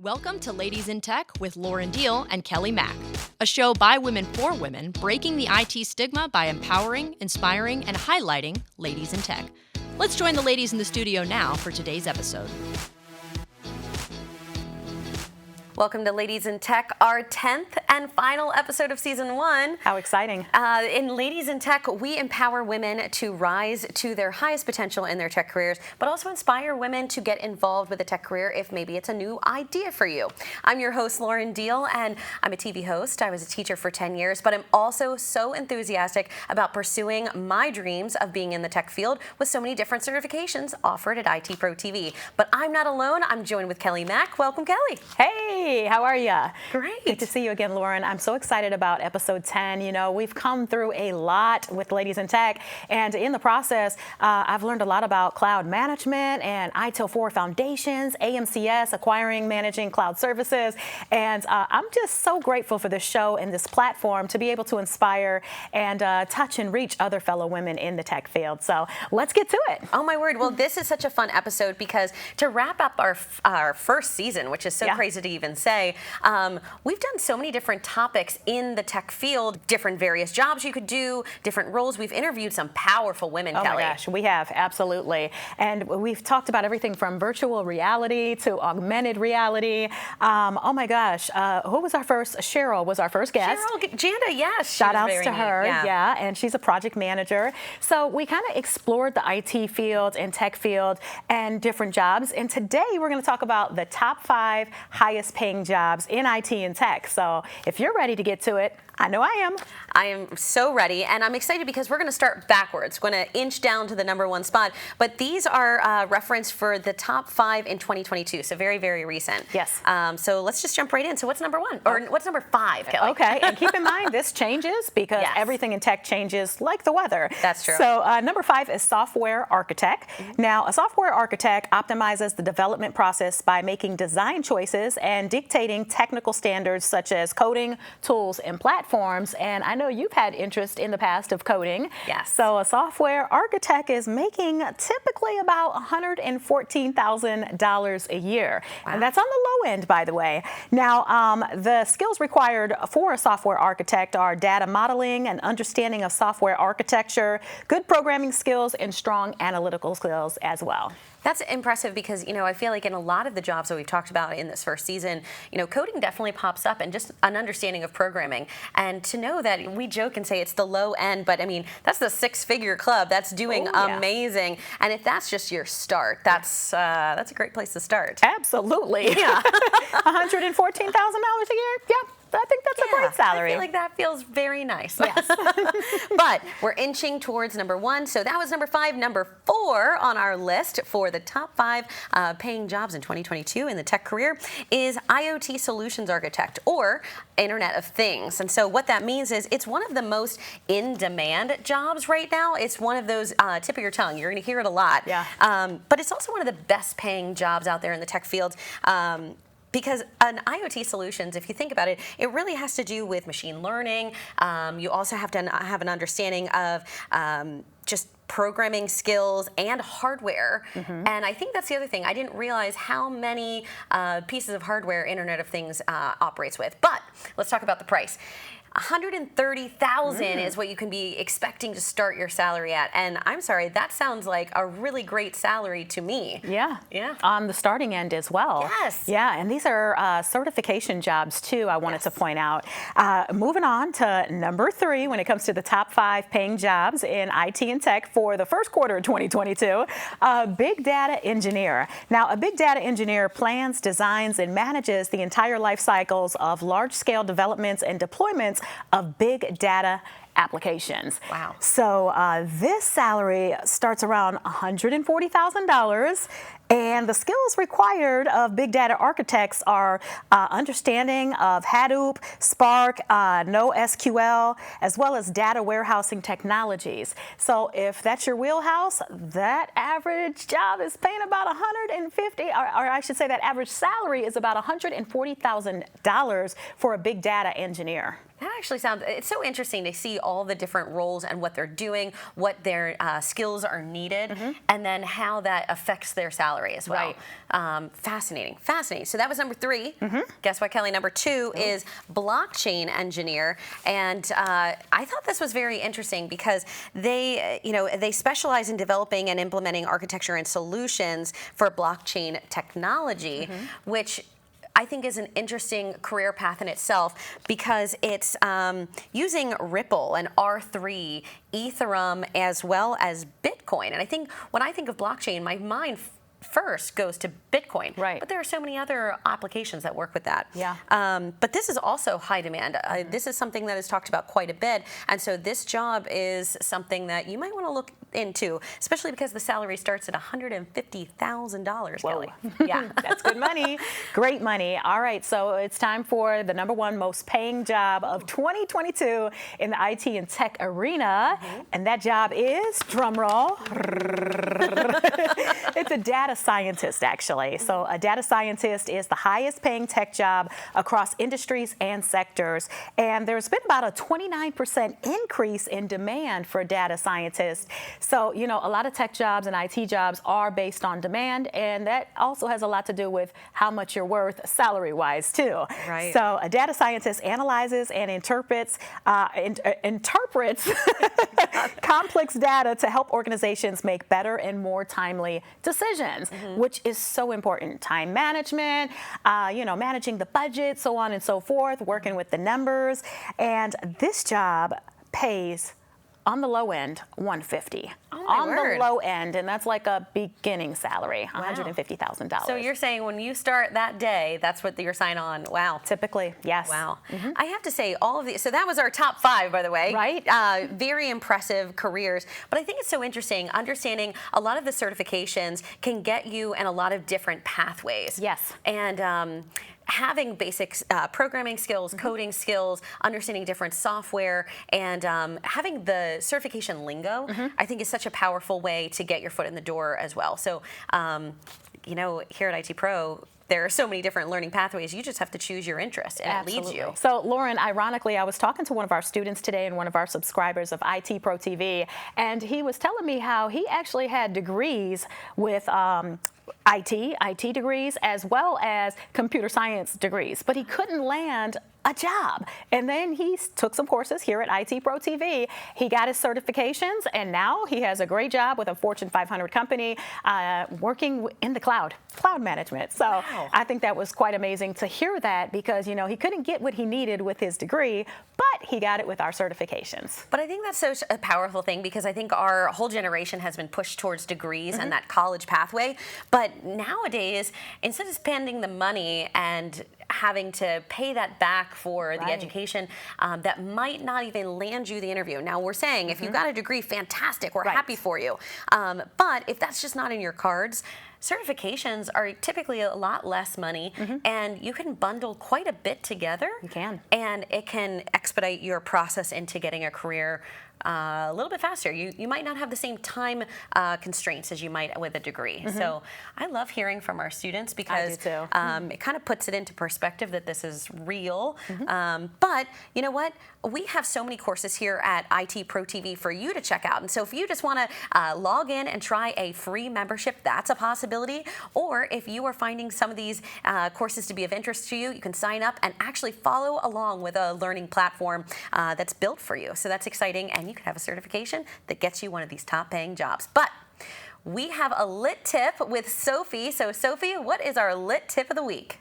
Welcome to Ladies in Tech with Lauren Deal and Kelly Mack, a show by women for women, breaking the IT stigma by empowering, inspiring, and highlighting ladies in tech. Let's join the ladies in the studio now for today's episode. Welcome to Ladies in Tech, our 10th and final episode of Season 1. How exciting. In Ladies in Tech, we empower women to rise to their highest potential in their tech careers, but also inspire women to get involved with a tech career if maybe it's a new idea for you. I'm your host, Lauren Deal, and I'm a TV host. I was a teacher for 10 years, but I'm also so enthusiastic about pursuing my dreams of being in the tech field with so many different certifications offered at ITProTV. But I'm not alone. I'm joined with Kelly Mack. Welcome, Kelly. Hey, how are you? Great. Good to see you again, Lauren. I'm so excited about episode 10. You know, we've come through a lot with Ladies in Tech, and in the process, I've learned a lot about cloud management and ITIL4 foundations, AMCS, acquiring, managing cloud services, and I'm just so grateful for this show and this platform to be able to inspire and touch and reach other fellow women in the tech field. So let's get to it. Oh, my word. Well, this is such a fun episode because to wrap up our first season, which is so crazy to even say, we've done so many different topics in the tech field, different various jobs you could do, different roles. We've interviewed some powerful women, Kelly. Oh my gosh, we have, absolutely. And we've talked about everything from virtual reality to augmented reality. Oh my gosh, who was our first? Cheryl was our first guest. Cheryl Janda, yes. Shout outs to her, yeah, and she's a project manager. So we kind of explored the IT field and tech field and different jobs. And today we're going to talk about the top 5 highest paying jobs in IT and tech. So if you're ready to get to it, I know I am. I am so ready, and I'm excited because we're going to start backwards. We're going to inch down to the number 1 spot, but these are referenced for the top 5 in 2022, so very, very recent. Yes. So let's just jump right in. So what's number 1, or what's number 5, Kelly? Okay, and keep in mind this changes because everything in tech changes like the weather. That's true. So number 5 is software architect. Now, a software architect optimizes the development process by making design choices and dictating technical standards such as coding, tools, and platforms. And I know you've had interest in the past of coding. Yes. So a software architect is making typically about $114,000 a year. Wow. And that's on the low end, by the way. Now, the skills required for a software architect are data modeling and understanding of software architecture, good programming skills, and strong analytical skills as well. That's impressive because, you know, I feel like in a lot of the jobs that we've talked about in this first season, you know, coding definitely pops up and just an understanding of programming. And to know that we joke and say it's the low end, but I mean, that's the 6-figure club. That's doing amazing. And if that's just your start, that's a great place to start. Absolutely. Yeah. $114,000 a year? Yep. I think that's a great salary. I feel like that feels very nice. Yes. But we're inching towards number 1. So that was number 5. Number 4 on our list for the top 5 paying jobs in 2022 in the tech career is IoT solutions architect, or Internet of Things. And so what that means is it's one of the most in-demand jobs right now. It's one of those tip of your tongue. You're going to hear it a lot. Yeah. But it's also one of the best paying jobs out there in the tech field. Because an IoT solutions, if you think about it, it really has to do with machine learning. You also have to have an understanding of just programming skills and hardware. And I think that's the other thing. I didn't realize how many pieces of hardware Internet of Things operates with. But let's talk about the price. $130,000 is what you can be expecting to start your salary at. And I'm sorry, that sounds like a really great salary to me. Yeah. Yeah. On the starting end as well. Yes. Yeah, and these are certification jobs too, I wanted to point out. Moving on to number 3 when it comes to the top 5 paying jobs in IT and tech for the first quarter of 2022, a big data engineer. Now, a big data engineer plans, designs, and manages the entire life cycles of large-scale developments and deployments of big data applications. Wow. So this salary starts around $140,000. And the skills required of big data architects are understanding of Hadoop, Spark, NoSQL, as well as data warehousing technologies. So if that's your wheelhouse, that average job is paying about $150,000, or I should say that average salary is about $140,000 for a big data engineer. That actually sounds, it's so interesting to see all the different roles and what they're doing, what their skills are needed, and then how that affects their salary as well. Fascinating, fascinating. So that was number 3. Guess what, Kelly? Number 2 is blockchain engineer. And I thought this was very interesting because they, they specialize in developing and implementing architecture and solutions for blockchain technology, which I think is an interesting career path in itself because it's using Ripple and R3, Ethereum, as well as Bitcoin. And I think when I think of blockchain, my mind first goes to Bitcoin. Right. But there are so many other applications that work with that. Yeah. But this is also high demand. This is something that is talked about quite a bit. And so this job is something that you might want to look into, especially because the salary starts at $150,000, Kelly. Yeah. That's good money. Great money. All right. So it's time for the #1 most paying job of 2022 in the IT and tech arena. And that job is, drum roll, it's a data scientist, actually. So a data scientist is the highest paying tech job across industries and sectors. And there's been about a 29% increase in demand for data scientists. So, a lot of tech jobs and IT jobs are based on demand, and that also has a lot to do with how much you're worth salary-wise, too. Right. So a data scientist analyzes and interprets complex data to help organizations make better and more timely decisions, which is so important. Time management, managing the budget, so on and so forth, working with the numbers. And this job pays, on the low end, $150. On the low end, and that's like a beginning salary, $150,000. So you're saying when you start that day, that's what you're signing on. Wow. Typically, yes. Wow. I have to say, all of these, so that was our top 5, by the way. Right. Very impressive careers. But I think it's so interesting, understanding a lot of the certifications can get you in a lot of different pathways. Yes. And having basic programming skills, coding skills, understanding different software, and having the certification lingo, I think is such a powerful way to get your foot in the door as well. So, here at IT Pro, there are so many different learning pathways. You just have to choose your interest, and it leads you. So, Lauren, ironically, I was talking to one of our students today and one of our subscribers of ITProTV, and he was telling me how he actually had degrees with IT degrees, as well as computer science degrees, but he couldn't land a job. And then he took some courses here at ITProTV. He got his certifications, and now he has a great job with a Fortune 500 company working in the cloud management. So I think that was quite amazing to hear that because, he couldn't get what he needed with his degree, but he got it with our certifications. But I think that's such a powerful thing because I think our whole generation has been pushed towards degrees and that college pathway. But nowadays, instead of spending the money and having to pay that back for the education that might not even land you the interview. Now, we're saying if you got a degree, fantastic, we're happy for you. But if that's just not in your cards, certifications are typically a lot less money, and you can bundle quite a bit together. You can. And it can expedite your process into getting a career a little bit faster. You might not have the same time constraints as you might with a degree. So I love hearing from our students because it kind of puts it into perspective that this is real. But you know what? We have so many courses here at ITProTV for you to check out. And so if you just want to log in and try a free membership, that's a possibility. Or if you are finding some of these courses to be of interest to you, you can sign up and actually follow along with a learning platform that's built for you. So that's exciting, and you can have a certification that gets you one of these top paying jobs. But we have a lit tip with Sophie. So Sophie, what is our lit tip of the week?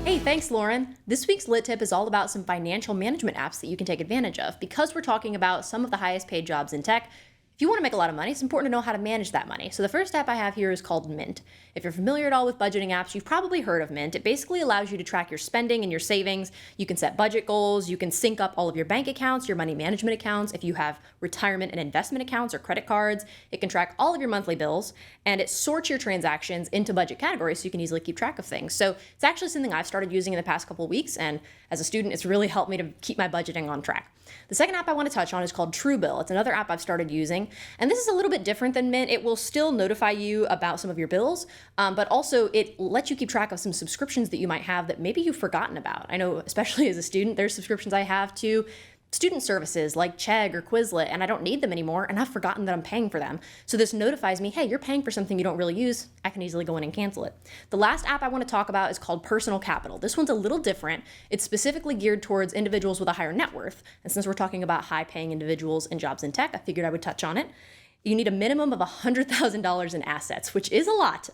Hey, thanks, Lauren. This week's Lit Tip is all about some financial management apps that you can take advantage of. Because we're talking about some of the highest paid jobs in tech, if you want to make a lot of money, it's important to know how to manage that money. So the first app I have here is called Mint. If you're familiar at all with budgeting apps, you've probably heard of Mint. It basically allows you to track your spending and your savings. You can set budget goals. You can sync up all of your bank accounts, your money management accounts. If you have retirement and investment accounts or credit cards, it can track all of your monthly bills, and it sorts your transactions into budget categories so you can easily keep track of things. So it's actually something I've started using in the past couple of weeks, and as a student, it's really helped me to keep my budgeting on track. The second app I want to touch on is called TrueBill. It's another app I've started using. And this is a little bit different than Mint. It will still notify you about some of your bills, but also it lets you keep track of some subscriptions that you might have that maybe you've forgotten about. I know, especially as a student, there's subscriptions I have to student services like Chegg or Quizlet, and I don't need them anymore, and I've forgotten that I'm paying for them. So this notifies me, hey, you're paying for something you don't really use. I can easily go in and cancel it. The last app I want to talk about is called Personal Capital. This one's a little different. It's specifically geared towards individuals with a higher net worth. And since we're talking about high-paying individuals and jobs in tech, I figured I would touch on it. You need a minimum of $100,000 in assets, which is a lot.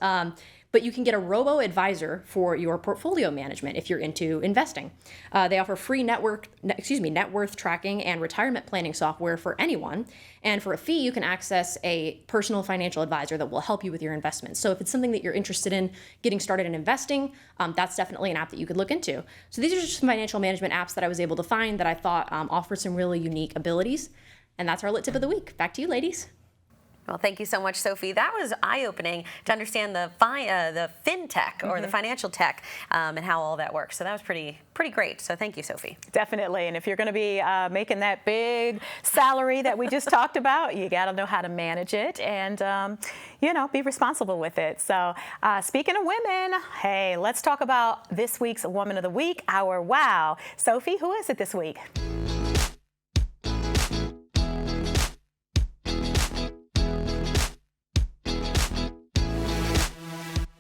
But you can get a robo-advisor for your portfolio management if you're into investing. They offer free net worth tracking and retirement planning software for anyone. And for a fee, you can access a personal financial advisor that will help you with your investments. So if it's something that you're interested in getting started in investing, that's definitely an app that you could look into. So these are just some financial management apps that I was able to find that I thought offered some really unique abilities. And that's our lit tip of the week. Back to you, ladies. Well, thank you so much, Sophie. That was eye-opening to understand the FinTech or the financial tech and how all that works. So that was pretty great. So thank you, Sophie. Definitely. And if you're going to be making that big salary that we just talked about, you got to know how to manage it and, be responsible with it. So speaking of women, hey, let's talk about this week's Woman of the Week, our wow. Sophie, who is it this week?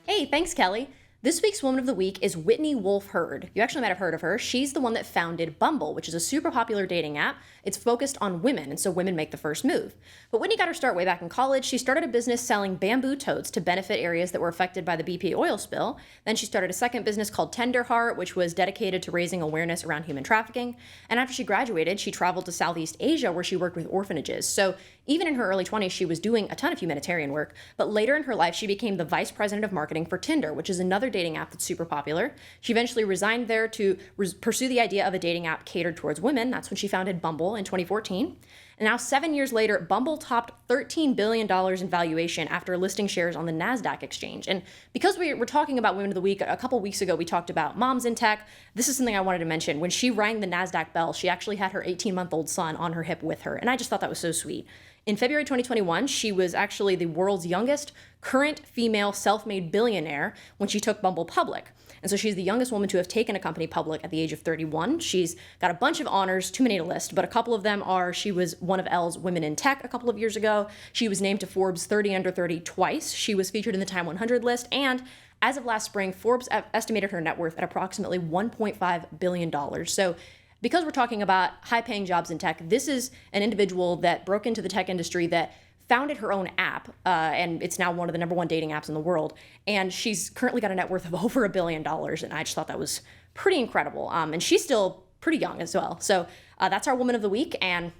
Hey, thanks, Kelly. This week's Woman of the Week is Whitney Wolfe Herd. You actually might have heard of her. She's the one that founded Bumble, which is a super popular dating app. It's focused on women, and so women make the first move. But Whitney got her start way back in college. She started a business selling bamboo totes to benefit areas that were affected by the BP oil spill. Then she started a second business called Tender Heart, which was dedicated to raising awareness around human trafficking. And after she graduated, she traveled to Southeast Asia, where she worked with orphanages. So even in her early 20s, she was doing a ton of humanitarian work. But later in her life, she became the vice president of marketing for Tinder, which is another dating app that's super popular. She eventually resigned there to pursue the idea of a dating app catered towards women. That's when she founded Bumble in 2014. And now 7 years later, Bumble topped $13 billion in valuation after listing shares on the NASDAQ exchange. And because we're talking about Women of the Week, a couple weeks ago, we talked about moms in tech. This is something I wanted to mention. When she rang the NASDAQ bell, she actually had her 18-month-old son on her hip with her. And I just thought that was so sweet. In February 2021, she was actually the world's youngest current female self-made billionaire when she took Bumble public. And so she's the youngest woman to have taken a company public at the age of 31. She's got a bunch of honors, too many to list, but a couple of them are she was one of Elle's Women in Tech a couple of years ago. She was named to Forbes 30 Under 30 twice. She was featured in the Time 100 list. And as of last spring, Forbes estimated her net worth at approximately $1.5 billion. So because we're talking about high-paying jobs in tech, this is an individual that broke into the tech industry that founded her own app, and it's now one of the #1 dating apps in the world. And she's currently got a net worth of over $1 billion, and I just thought that was pretty incredible. And she's still pretty young as well. So that's our Woman of the Week, and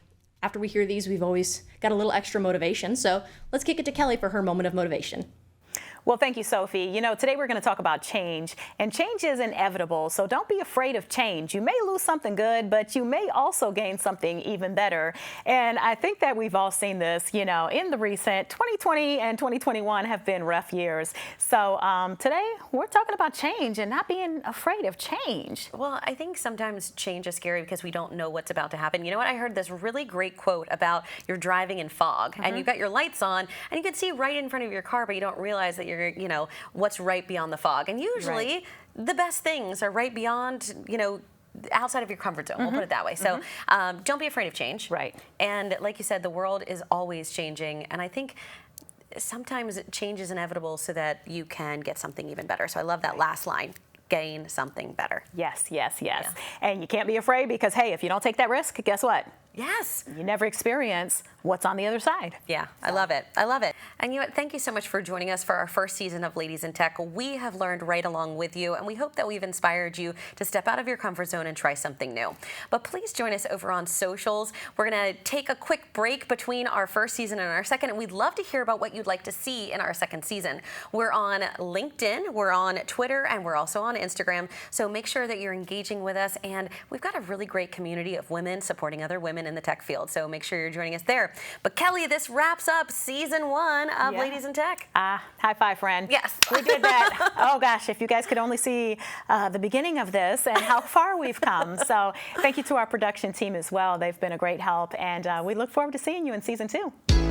after we hear these, we've always got a little extra motivation. So let's kick it to Kelly for her moment of motivation. Well, thank you, Sophie. Today we're going to talk about change, and change is inevitable, so don't be afraid of change. You may lose something good, but you may also gain something even better. And I think that we've all seen this, in the recent 2020 and 2021 have been rough years. So today we're talking about change and not being afraid of change. Well, I think sometimes change is scary because we don't know what's about to happen. You know what? I heard this really great quote about you're driving in fog, and you've got your lights on, and you can see right in front of your car, but you don't realize that you're what's right beyond the fog. And usually the best things are right beyond, outside of your comfort zone. We'll put it that way. So don't be afraid of change. Right. And like you said, the world is always changing. And I think sometimes change is inevitable so that you can get something even better. So I love that last line. Gain something better. Yes. Yeah. And you can't be afraid because, hey, if you don't take that risk, guess what? Yes. You never experience what's on the other side. Yeah, I love it. And thank you so much for joining us for our first season of Ladies in Tech. We have learned right along with you, and we hope that we've inspired you to step out of your comfort zone and try something new. But please join us over on socials. We're going to take a quick break between our first season and our second, and we'd love to hear about what you'd like to see in our second season. We're on LinkedIn, we're on Twitter, and we're also on Instagram. So make sure that you're engaging with us, and we've got a really great community of women supporting other women in the tech field. So make sure you're joining us there. But Kelly, this wraps up season 1 of Ladies in Tech. High five, friend. Yes. We did that. Oh gosh, if you guys could only see the beginning of this and how far we've come. So thank you to our production team as well. They've been a great help, and we look forward to seeing you in season 2.